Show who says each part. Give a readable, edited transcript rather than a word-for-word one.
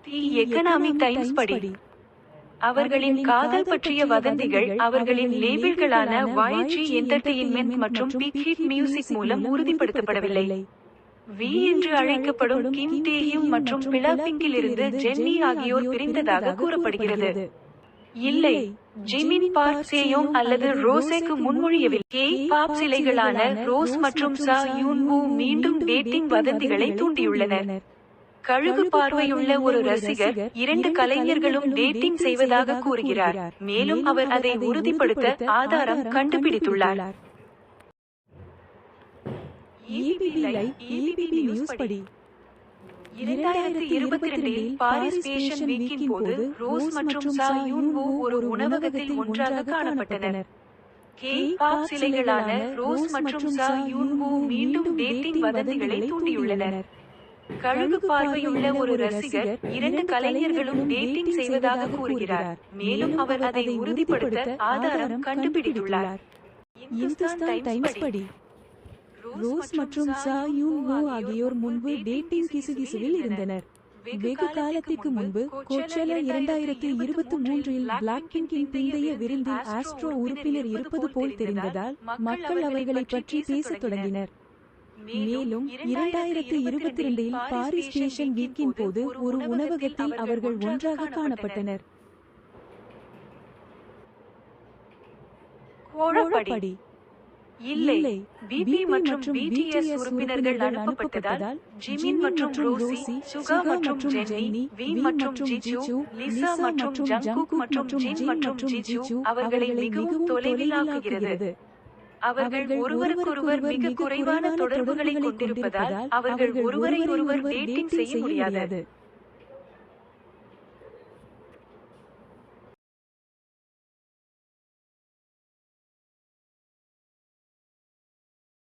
Speaker 1: The economic times படி அவர்களின் காதல் பற்றிய வதந்திகள் அவர்களின் லேபிள்களான YG என்டர்டெயின்மென்ட் மற்றும் பிக் ஹிட் மியூசிக் மூலம் உறுதிப்படுத்தப்படவில்லை. வி என்று அழைக்கப்படும் கிம் டேஹியும் மற்றும் பிளாக்பிங்கிலிருந்து ஜென்னி ஆகியோர் பிரிந்ததாக கூறப்படுகிறது. இல்லை, ஜிமின் பார்க் சேயோங் அல்லது ரோஸேக்கு முன்மொழியவில்லை. K-பாப் சிலைகளான ரோஸ் மற்றும் சா யூன் வூ மீண்டும் டேட்டிங் வதந்திகளை தூண்டியுள்ளனர். கழுகு பார்வையுள்ள ஒரு ரசிகர் 2 கலைஞர்களும் டேட்டிங் செய்வதாக கூறுகிறார், மேலும் அவர் அதை உறுதிப்படுத்த ஆதாரம் கண்டுபிடித்துள்ளார். EBB நியூஸ் படி 2022 பாரிஸ் ஃபேஷன் வீக்கின் போது ரோஸ் மற்றும் சா யூன் வூ ஒரு உணவகத்தில் ஒன்றாக காணப்பட்டனர். K-பாப் சிலைகளான ரோஸ் மற்றும் சா யூன் வூ மீண்டும் டேட்டிங் வதந்திகளை தூண்டியுள்ளனர். கழுகு பார்வையுள்ள ஒரு ரசிகர் 2 கலைஞர்களும் டேட்டிங் செய்வதாக கூறுகிறார், மேலும் அவர் அதை உறுதிப்படுத்த ஆதாரம் கண்டுபிடித்துள்ளார்.
Speaker 2: இந்துஸ்தான் டைம்ஸ் படி ரோஸ் மற்றும் சா யூன் வூ ஆகியோர் முன்பு டேட்டிங் கிசுகிசுவில் இருந்தனர். வெகு காலத்திற்கு முன்பு கோச்செலா 2023இல் பிளாக்பிங்கின் பிந்தைய விருந்தில் ஆஸ்ட்ரோ உறுப்பினர் இருப்பது போல் தெரிந்ததால் மக்கள் அவர்களை பற்றி பேசத் தொடங்கினர். மேலும் 2022இல் பாரிஸ் ஃபேஷன் வீக்கின் போது ஒரு உணவகத்தில் அவர்கள் ஒன்றாக காணப்பட்டனர்.
Speaker 1: கோழப்படி இல்லை, பிபி மற்றும் BTS உறுப்பினர்கள் அனுப்பப்பட்டதால் ஜிமின் மற்றும் ரோசி, சுகா மற்றும் ஜென்னி, வி மற்றும் ஜிஜூ, லிசா மற்றும் ஜங்குக் மற்றும் ஜின் மற்றும் ஜிஜூ அவர்களை மிகவும் தொலைவில் ஆக்குகிறது. அவர்கள் ஒருவருக்கொருவர் மிக குறைவான தொடர்புகளை கொண்டிருப்பதால் அவர்கள் ஒருவரை ஒருவர் டேட்டிங் செய்ய முடியாது.